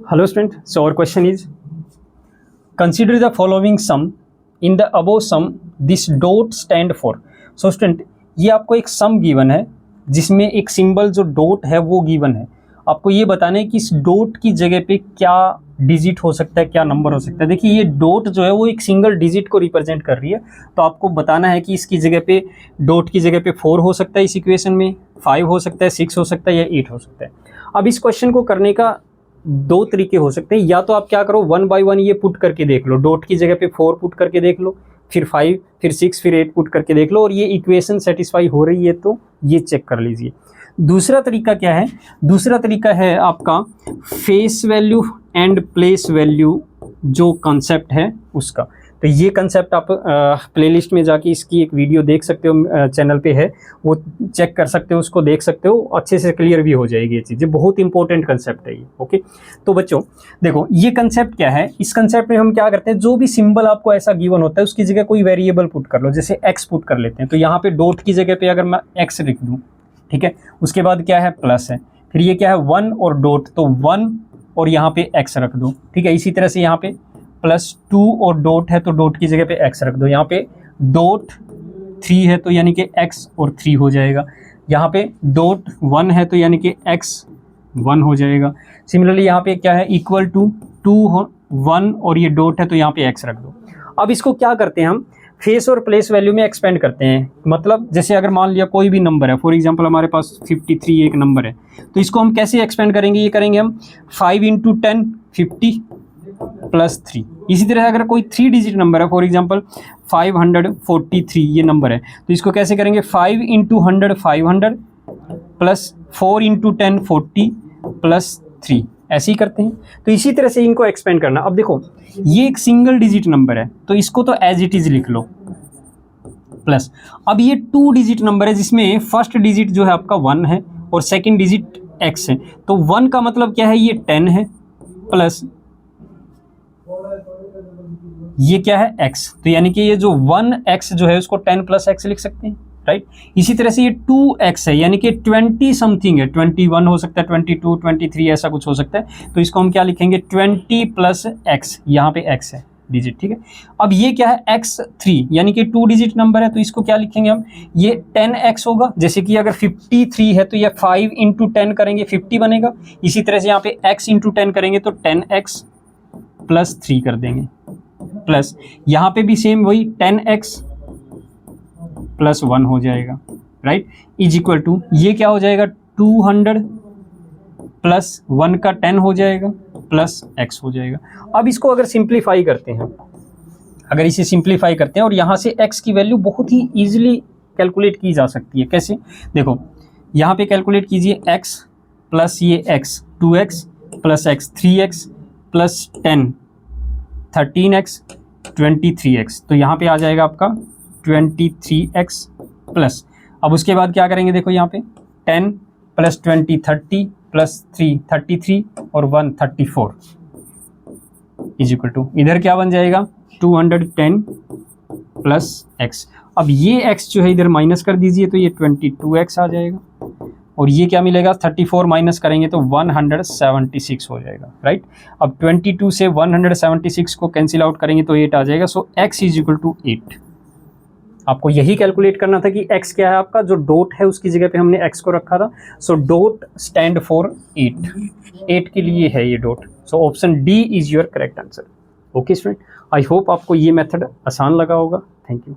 Hello student, so our question is consider the following sum. In the above sum this dot stand for. So student ये आपको एक सम given है जिसमें एक symbol जो dot है वो गिवन है। आपको ये बताना है कि इस डॉट की जगह पे क्या डिजिट हो सकता है, क्या नंबर हो सकता है। देखिए ये डॉट जो है वो एक सिंगल डिजिट को रिप्रेजेंट कर रही है, तो आपको बताना है कि इसकी जगह पे डॉट की जगह पे 4 हो सकता है इस इक्वेशन में, 5 हो सकता है, 6 हो सकता है या 8 हो सकता है। अब इस क्वेश्चन को करने का दो तरीके हो सकते हैं, या तो आप क्या करो 1 बाय 1 ये पुट करके देख लो, डॉट की जगह पे 4 पुट करके देख लो, फिर 5, फिर 6, फिर 8 पुट करके देख लो और ये इक्वेशन सेटिस्फाई हो रही है तो ये चेक कर लीजिए। दूसरा तरीका क्या है? दूसरा तरीका है आपका face value and place value जो कॉन्सेप्ट है उसका। तो ये कंसेप्ट आप प्लेलिस्ट में जाके इसकी एक वीडियो देख सकते हो, चैनल पे है, वो चेक कर सकते हो, उसको देख सकते हो, अच्छे से क्लियर भी हो जाएगी ये चीज़। बहुत इंपॉर्टेंट कंसेप्ट है ये। ओके, तो बच्चों देखो ये कंसेप्ट क्या है। इस कंसेप्ट में हम क्या करते हैं, जो भी सिंबल आपको ऐसा गिवन होता है उसकी जगह कोई वेरिएबल पुट कर लो, जैसे एक्स पुट कर लेते हैं। तो यहाँ पे डॉट की जगह पे अगर मैं एक्स लिख दूँ, ठीक है, उसके बाद क्या है प्लस है, फिर ये क्या है 1 और डॉट, तो 1 और यहाँ पे एक्स रख दो, ठीक है। इसी तरह से यहाँ पे +2 और डॉट है तो डॉट की जगह पे x रख दो, यहाँ पे डॉट 3 है तो यानी कि x और 3 हो जाएगा, यहाँ पे डॉट 1 है तो यानी कि x 1 हो जाएगा। सिमिलरली यहाँ पे क्या है इक्वल टू 2 1 और ये डॉट है तो यहाँ पे x रख दो। अब इसको क्या करते हैं हम फेस और प्लेस वैल्यू में एक्सपेंड करते हैं। मतलब जैसे अगर मान लिया कोई भी नंबर है, फॉर एग्जांपल हमारे पास 53 एक नंबर है, तो इसको हम कैसे एक्सपेंड करेंगे, ये करेंगे हम 5 × 10 50 +3। इसी तरह अगर कोई 3 डिजिट नंबर है, फॉर एग्जांपल 543 ये नंबर है, तो इसको कैसे करेंगे 5 × 100 500 +4 × 10 40 +3, ऐसे ही करते हैं। तो इसी तरह से इनको एक्सपेंड करना। अब देखो ये एक सिंगल डिजिट नंबर है तो इसको तो एज इट इज लिख लो प्लस। अब ये 2 डिजिट नंबर है जिसमें फर्स्ट डिजिट जो है आपका 1 है और सेकंड डिजिट x है, तो 1 का मतलब क्या है, ये 10 है, प्लस ये क्या है x, तो यानी कि ये जो 1x जो है उसको 10 + x लिख सकते हैं, राइट। इसी तरह से ये 2x है यानी कि 20 समथिंग है, 21 हो सकता है, 22 23 ऐसा कुछ हो सकता है, तो इसको हम क्या लिखेंगे 20 + x, यहाँ पे x है डिजिट, ठीक है। अब ये क्या है x3 यानी कि 2 डिजिट नंबर है, तो इसको क्या लिखेंगे हम, ये 10x होगा। जैसे कि अगर 53 है तो ये 5 × 10 करेंगे 50 बनेगा। इसी तरह से यहाँ पे x × 10 करेंगे तो 10x + 3 कर देंगे, प्लस यहाँ पे भी सेम वही 10x + 1 हो जाएगा, राइट, इज इक्वल टू ये क्या हो जाएगा 200 + 1 का 10 हो जाएगा प्लस x हो जाएगा। अब इसको अगर सिंप्लीफाई करते हैं, अगर इसे सिंप्लीफाई करते हैं और यहाँ से x की वैल्यू बहुत ही ईजिली कैलकुलेट की जा सकती है। कैसे, देखो यहाँ पे कैलकुलेट कीजिए x प्लस ये x 2x + x 3x + 10 13x 23x, तो यहाँ पे आ जाएगा आपका 23x प्लस। अब उसके बाद क्या करेंगे, देखो यहाँ पे 10 + 20 30 + 3 33 और 1 34 इज इक्वल टू इधर क्या बन जाएगा 210 + x। अब ये x जो है इधर माइनस कर दीजिए तो ये 22x आ जाएगा और ये क्या मिलेगा 34 माइनस करेंगे तो 176 हो जाएगा, राइट। अब 22 से 176 को कैंसिल आउट करेंगे तो 8 आ जाएगा। सो x = 8। आपको यही कैलकुलेट करना था कि x क्या है आपका, जो डॉट है उसकी जगह पे हमने x को रखा था। सो डॉट स्टैंड फॉर 8 के लिए है ये dot. So option D is your correct answer. Okay student, I hope आपको ये मेथड आसान लगा होगा। Thank you.